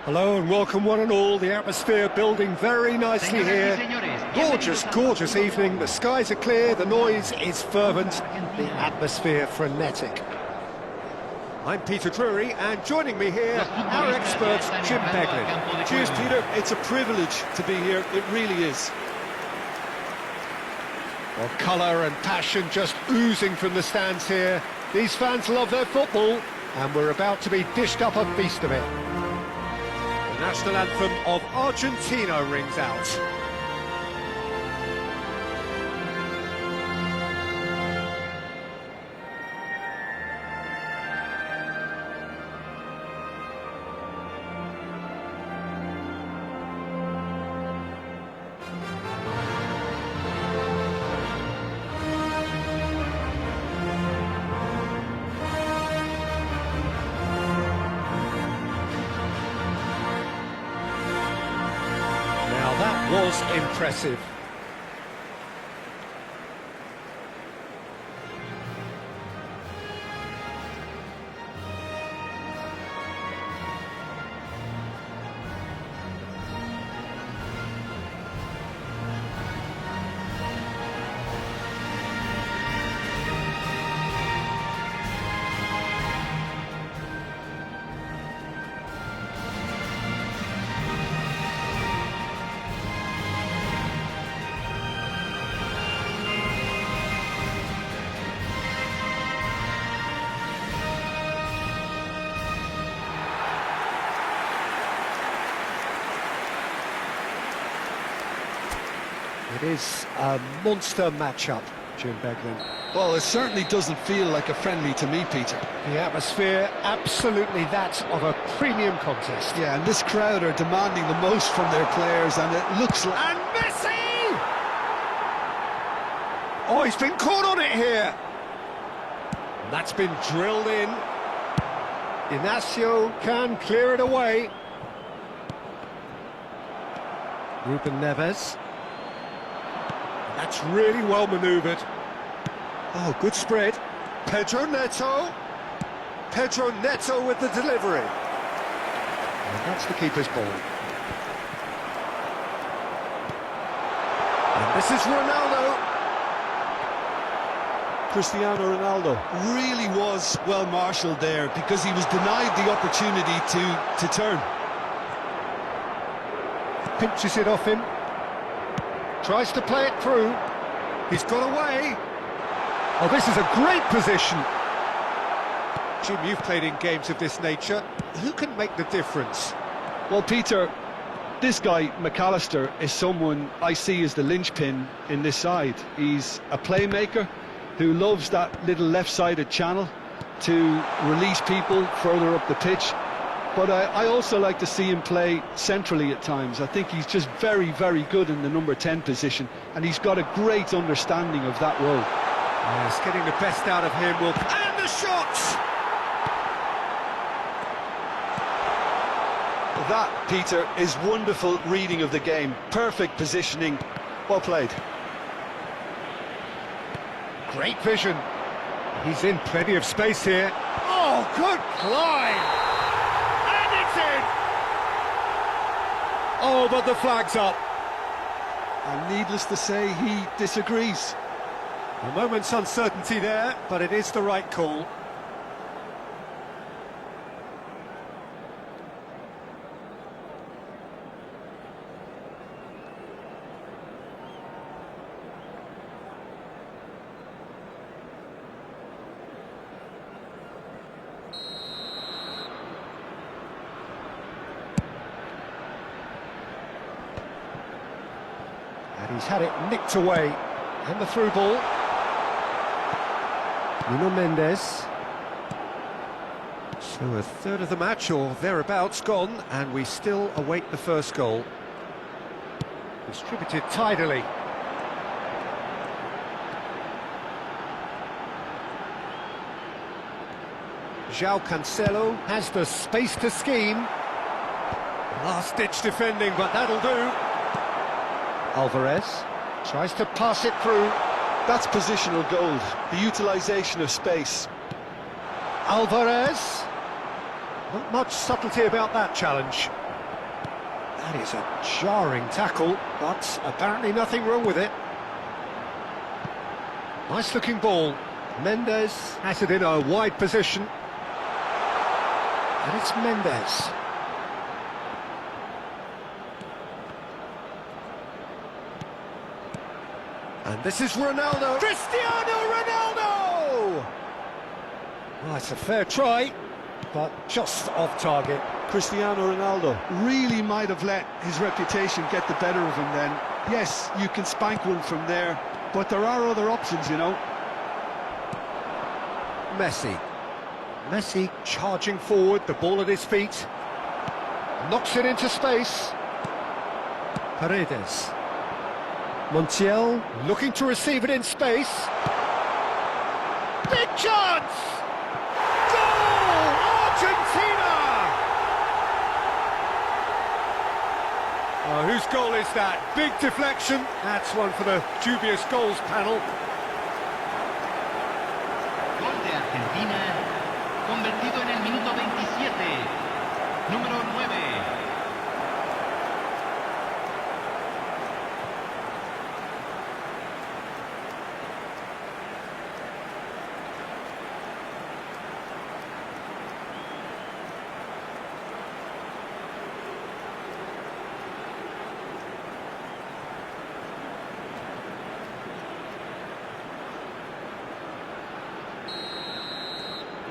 Hello and welcome one and all. The atmosphere building very nicely here. Gorgeous, gorgeous evening. The skies are clear, the noise is fervent, the atmosphere frenetic. I'm Peter Drury, and joining me here, our expert, Jim Beglin. Cheers, Peter. It's a privilege to be here. It really is. Well, colour and passion just oozing from the stands here. These fans love their football, and we're about to be dished up a feast of it. The national anthem of Argentina rings out. That was impressive. It is a monster matchup, Jim Beglin. Well, it certainly doesn't feel like a friendly to me, Peter. The atmosphere, absolutely that of a premium contest. Yeah, and this crowd are demanding the most from their players, and it looks like... And Messi! Oh, he's been caught on it here. And that's been drilled in. Inacio can clear it away. Ruben Neves. That's really well manoeuvred. Oh, good spread. Pedro Neto. Pedro Neto with the delivery. And that's the keeper's ball. And this is Ronaldo. Cristiano Ronaldo really was well marshalled there because he was denied the opportunity to turn. Pinches it off him. Tries to play it through. He's got away. Oh, this is a great position. Jim, you've played in games of this nature. Who can make the difference? Well, Peter, this guy, McAllister, is someone I see as the linchpin in this side. He's a playmaker who loves that little left-sided channel to release people further up the pitch. But I also like to see him play centrally at times. I think he's just very, very good in the number 10 position, and he's got a great understanding of that role. Yes, getting the best out of him will... And the shots! That, Peter, is wonderful reading of the game. Perfect positioning. Well played. Great vision. He's in plenty of space here. Oh, good climb! Oh, but the flag's up. And needless to say, he disagrees. A moment's uncertainty there, but it is the right call. And he's had it nicked away. And the through ball. Nuno Mendes. So a third of the match, or thereabouts, gone, and we still await the first goal. Distributed tidily. João Cancelo has the space to scheme. Last-ditch defending, but that'll do. Alvarez tries to pass it through. That's positional gold, the utilisation of space. Alvarez. Not much subtlety about that challenge. That is a jarring tackle, but apparently nothing wrong with it. Nice looking ball. Mendes has it in a wide position. And it's Mendes. And this is Ronaldo. Cristiano Ronaldo! Well, it's a fair try, but just off target. Cristiano Ronaldo really might have let his reputation get the better of him then. Yes, you can spank one from there, but there are other options, you know. Messi. Messi charging forward, the ball at his feet. Knocks it into space. Paredes. Montiel looking to receive it in space. Big chance! Goal! Argentina! Oh, whose goal is that? Big deflection. That's one for the dubious goals panel. Gol de Argentina, convertido en el minuto 27, número 9.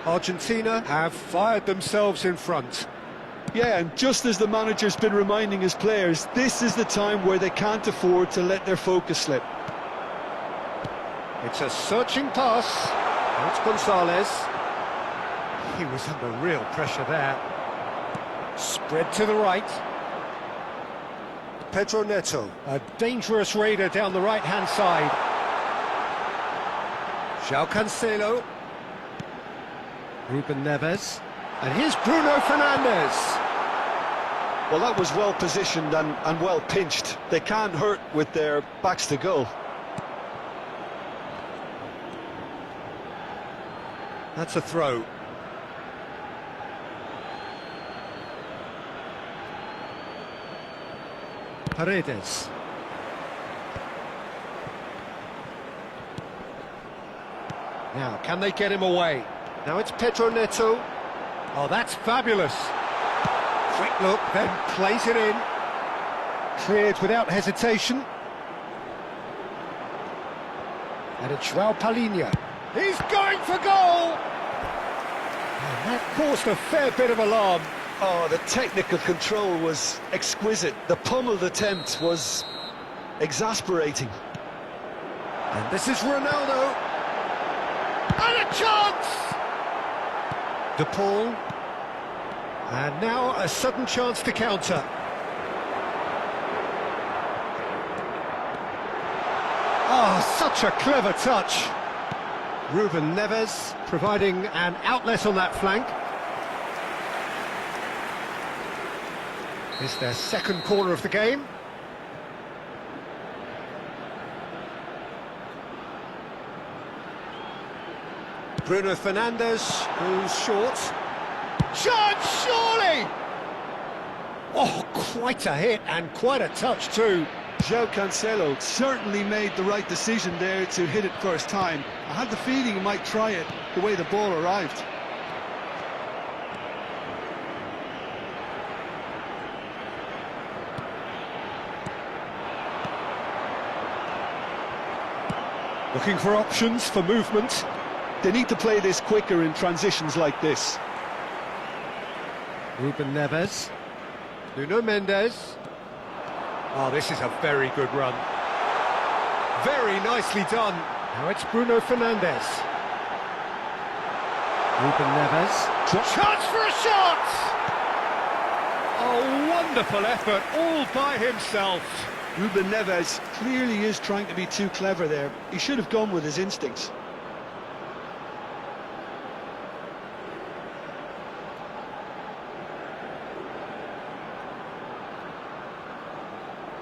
Argentina have fired themselves in front. Yeah, and just as the manager's been reminding his players, this is the time where they can't afford to let their focus slip. It's a searching pass. It's Gonzalez. He was under real pressure there. Spread to the right. Pedro Neto, a dangerous raider down the right-hand side. João Cancelo. Ruben Neves. And here's Bruno Fernandes. Well, that was well positioned and well pinched. They can't hurt with their backs to goal. That's a throw. Paredes. Now, can they get him away? Now it's Pedro Neto. Oh, that's fabulous. Quick look, then plays it in. Cleared without hesitation. And it's João Palhinha. He's going for goal! And that caused a fair bit of alarm. Oh, the technical control was exquisite. The pummeled attempt was exasperating. And this is Ronaldo. And a chance! De Paul. And now a sudden chance to counter. Oh, such a clever touch. Ruben Neves providing an outlet on that flank. It's their second corner of the game. Bruno Fernandes, who's short. Chance, surely! Oh, quite a hit and quite a touch too. João Cancelo certainly made the right decision there to hit it first time. I had the feeling he might try it the way the ball arrived. Looking for options for movement. They need to play this quicker in transitions like this. Ruben Neves. Nuno Mendes. Oh, this is a very good run. Very nicely done. Now it's Bruno Fernandes. Ruben Neves. Chance for a shot! Oh, wonderful effort, all by himself. Ruben Neves clearly is trying to be too clever there. He should have gone with his instincts.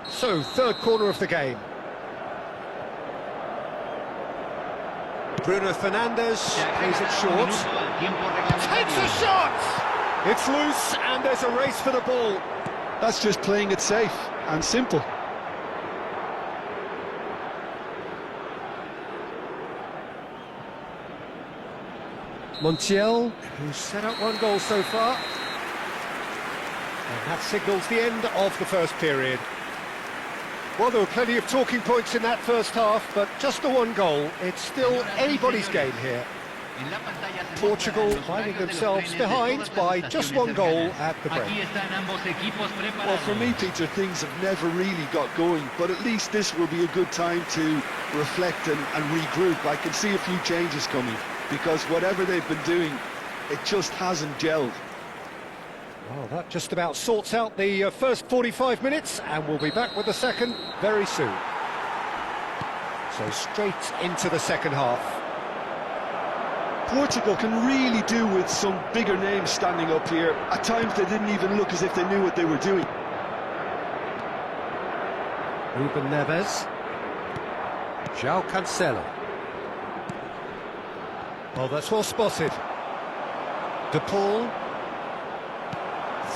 So, third corner of the game. Bruno Fernandes plays it short. Takes a shot! It's loose and there's a race for the ball. That's just playing it safe and simple. Montiel, who's set up one goal so far. And that signals the end of the first period. Well, there were plenty of talking points in that first half, but just the one goal. It's still anybody's game here. Portugal finding themselves behind by just one goal at the break. Well, for me, Peter, things have never really got going, but at least this will be a good time to reflect and regroup. I can see a few changes coming, because whatever they've been doing, it just hasn't gelled. Well, that just about sorts out the first 45 minutes, and we'll be back with the second very soon. So straight into the second half. Portugal can really do with some bigger names standing up here. At times they didn't even look as if they knew what they were doing. Ruben Neves. João Cancelo. Oh, that's well spotted. De Paul.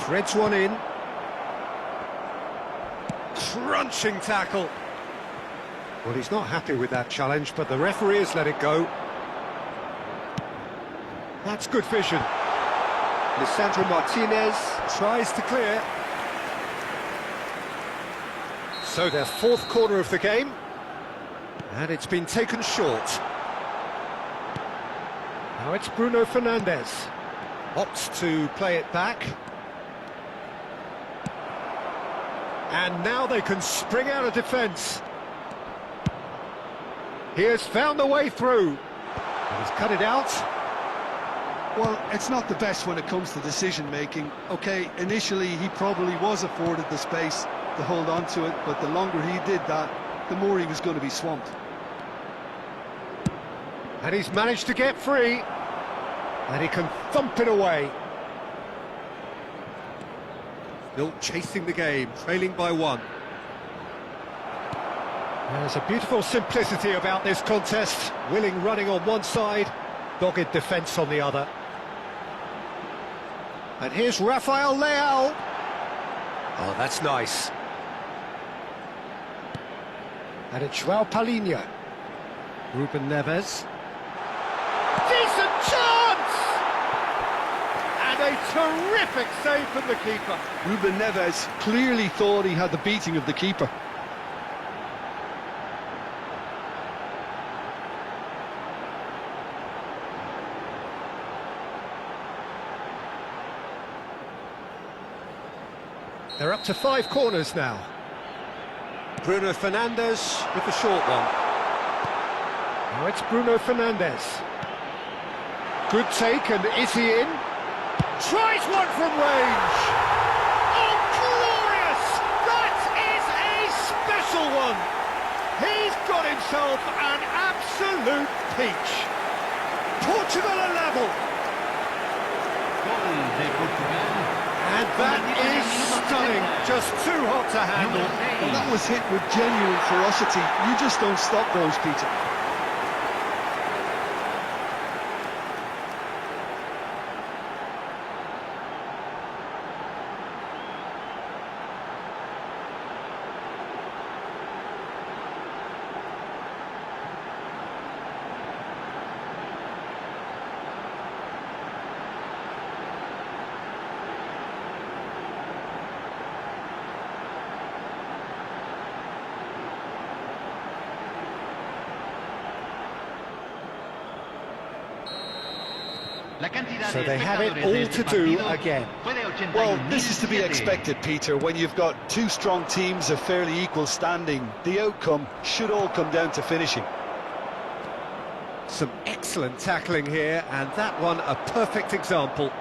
Threads one in. Crunching tackle. Well, he's not happy with that challenge, but the referee has let it go. That's good vision. Lisandro Martinez tries to clear. So their fourth corner of the game, and it's been taken short. Now it's Bruno Fernandes. Opts to play it back. And now they can spring out of defence. He has found the way through. He's cut it out. Well, it's not the best when it comes to decision-making. OK, initially he probably was afforded the space to hold on to it, but the longer he did that, the more he was going to be swamped. And he's managed to get free. And he can thump it away. Still chasing the game, trailing by one. There's a beautiful simplicity about this contest. Willing running on one side, dogged defence on the other. And here's Rafael Leao. Oh, that's nice. And it's João Palhinha. Ruben Neves. Decent chance! And a terrific save from the keeper. Ruben Neves clearly thought he had the beating of the keeper. They're up to 5 corners now. Bruno Fernandes with the short one. Now it's Bruno Fernandes. Good take, and is he in? Tries one from range! Oh, glorious! That is a special one! He's got himself an absolute peach. Portugal are level. And that is stunning, just too hot to handle. Well, that was hit with genuine ferocity. You just don't stop those, Peter. So they have it all to do again. Well, this is to be expected, Peter. When you've got two strong teams of fairly equal standing, the outcome should all come down to finishing. Some excellent tackling here, and that one a perfect example.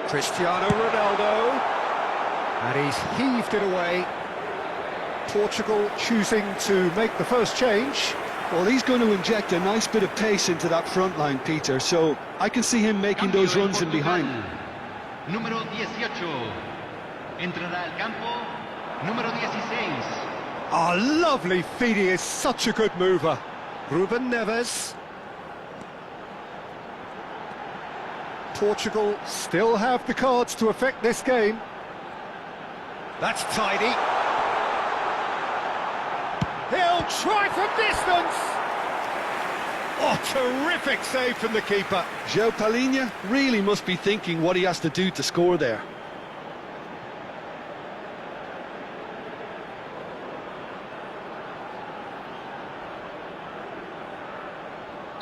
Cristiano Ronaldo, and he's heaved it away. Portugal choosing to make the first change. Well, he's going to inject a nice bit of pace into that front line, Peter, so I can see him making those runs in behind. Número 18. Entrará al campo. Número 16. Oh, lovely feed. He is such a good mover. Ruben Neves. Portugal still have the cards to affect this game. That's tidy. He'll try from distance. Oh, terrific save from the keeper. João Palhinha really must be thinking what he has to do to score there.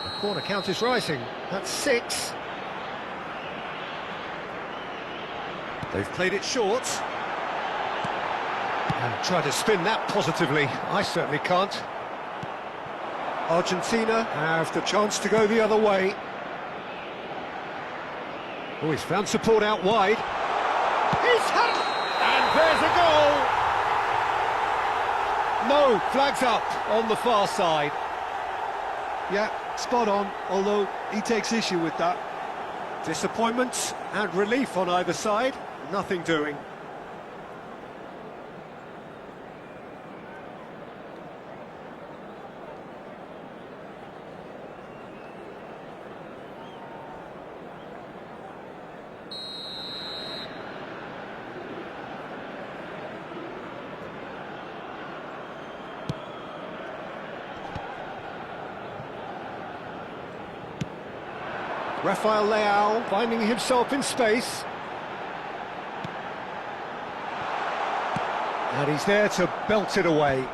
The corner count is rising. That's 6. They've played it short. And try to spin that positively. I certainly can't. Argentina have the chance to go the other way. Oh, he's found support out wide. He's had it! And there's a goal! No, flags up on the far side. Yeah, spot on, although he takes issue with that. Disappointment and relief on either side. Nothing doing. Rafael Leao finding himself in space. And he's there to belt it away.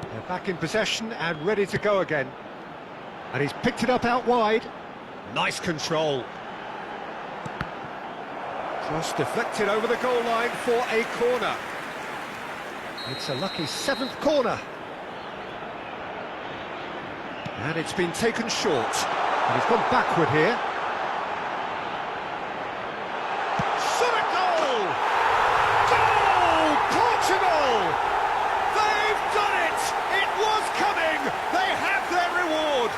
They're back in possession and ready to go again. And he's picked it up out wide. Nice control. Cross deflected over the goal line for a corner. It's a lucky 7th corner. And it's been taken short. And he's gone backward here. Shot a goal! Goal! Portugal! They've done it! It was coming! They have their reward!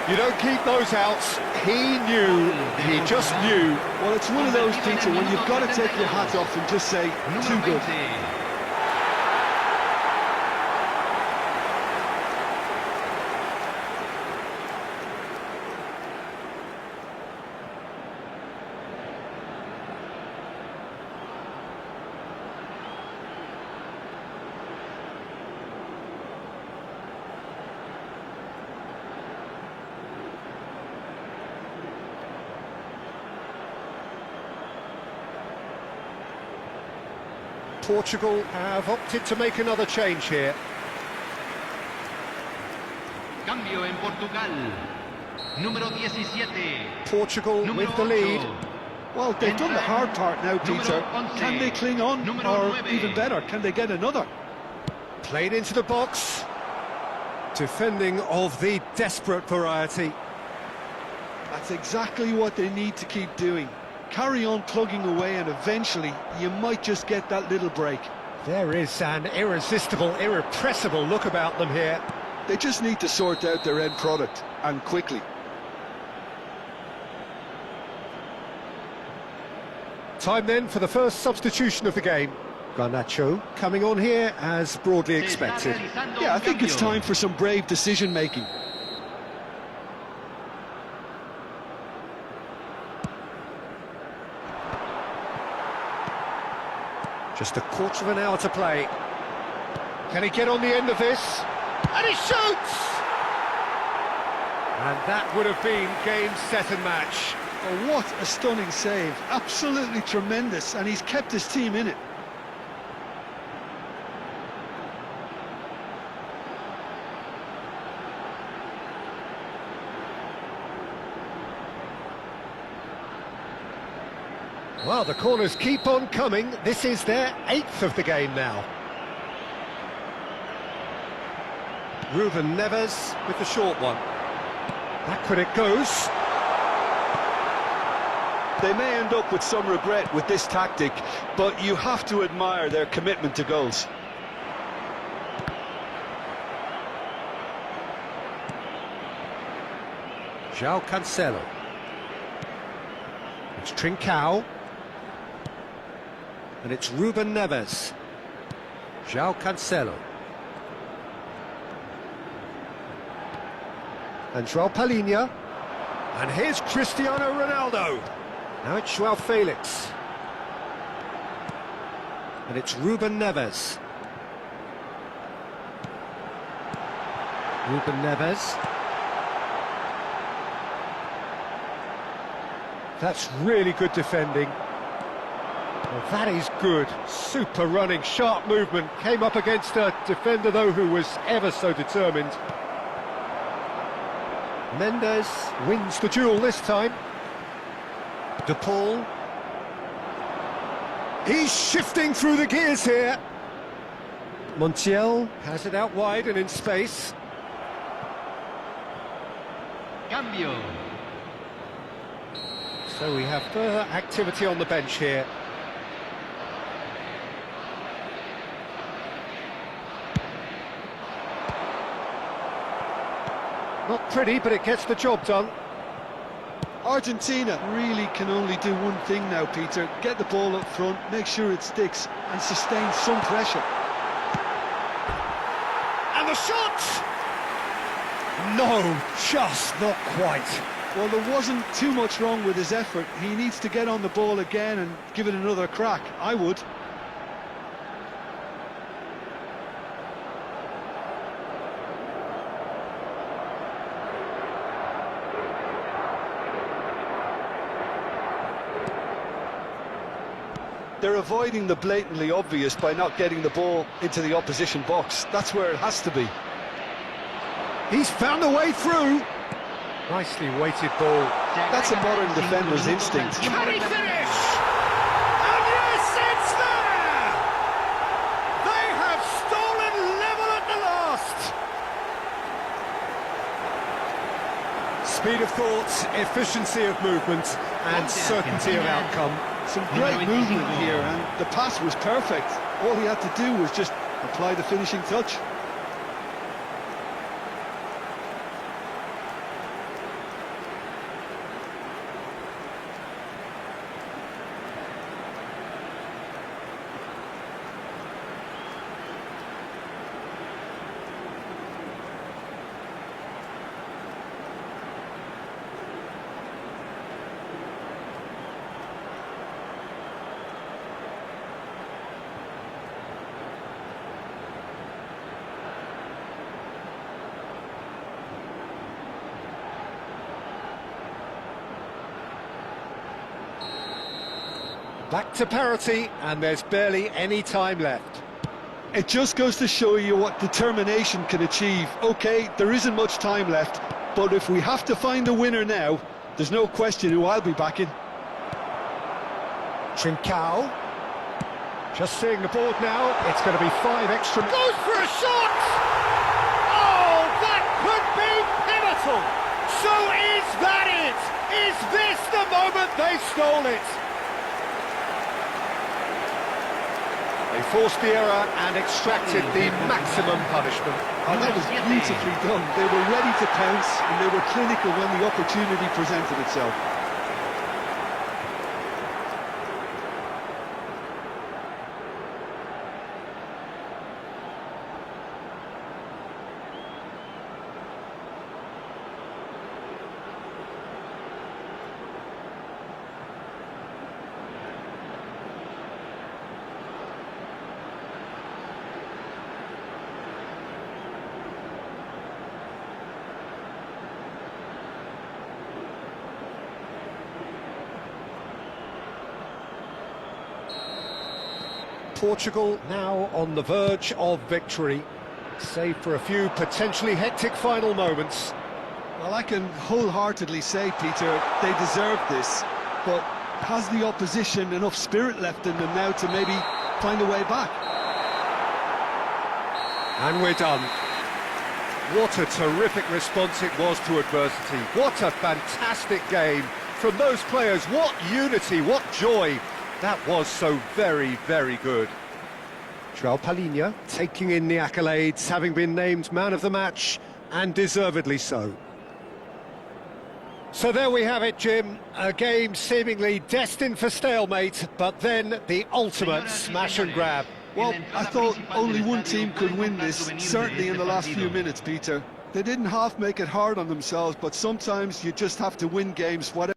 You don't keep those outs. He knew. He just knew. Well, it's one of those, Peter, when you've got to take your hat off and just say, too good. Portugal have opted to make another change here. Cambio en Portugal. Número 17. Portugal with the lead. Well, they've done the hard part now, Peter. Can they cling on? Or even better, can they get another? Played into the box. Defending of the desperate variety. That's exactly what they need to keep doing. Carry on plugging away and eventually you might just get that little break. There is an irresistible, irrepressible look about them here. They just need to sort out their end product, and quickly. Time then for the first substitution of the game. Garnacho coming on here as broadly expected. Yeah, I think it's time for some brave decision-making. Just a quarter of an hour to play. Can he get on the end of this? And he shoots! And that would have been game, set and match. Oh, what a stunning save. Absolutely tremendous, and he's kept his team in it. Well, the corners keep on coming. This is their 8th of the game now. Ruben Neves with the short one. Backward it goes. They may end up with some regret with this tactic, but you have to admire their commitment to goals. João Cancelo. It's Trincao. And it's Ruben Neves. João Cancelo. And João Palhinha. And here's Cristiano Ronaldo. Now it's João Felix. And it's Ruben Neves. Ruben Neves. That's really good defending. Well, that is good. Super running, sharp movement. Came up against a defender, though, who was ever so determined. Mendes wins the duel this time. De Paul. He's shifting through the gears here. Montiel has it out wide and in space. Cambio. So we have further activity on the bench here. Not pretty, but it gets the job done. Argentina really can only do one thing now, Peter. Get the ball up front, make sure it sticks, and sustain some pressure. And the shot! No, just not quite. Well, there wasn't too much wrong with his effort. He needs to get on the ball again and give it another crack. I would. They're avoiding the blatantly obvious by not getting the ball into the opposition box. That's where it has to be. He's found a way through. Nicely weighted ball. That's a modern defender's instinct. Can he finish? And yes, it's there! They have stolen level at the last. Speed of thought, efficiency of movement, and certainty of outcome. Some great movement here, and the pass was perfect. All he had to do was just apply the finishing touch. Back to parity, and there's barely any time left. It just goes to show you what determination can achieve. OK, there isn't much time left, but if we have to find a winner now, there's no question who I'll be backing. Trincao. Just seeing the board now, it's going to be 5 extra... Goes for a shot! Oh, that could be pivotal! So is that it? Is this the moment they stole it? They forced the error and extracted the maximum punishment. Oh, that was beautifully done. They were ready to pounce, and they were clinical when the opportunity presented itself. Portugal now on the verge of victory, save for a few potentially hectic final moments. Well, I can wholeheartedly say, Peter, they deserve this, but has the opposition enough spirit left in them now to maybe find a way back? And we're done. What a terrific response it was to adversity. What a fantastic game from those players. What unity, what joy. That was so very, very good. João Palhinha taking in the accolades, having been named man of the match, and deservedly so. So there we have it, Jim. A game seemingly destined for stalemate, but then the ultimate smash and grab. Well, I thought only one team could win this, certainly in the last few minutes, Peter. They didn't half make it hard on themselves, but sometimes you just have to win games, whatever.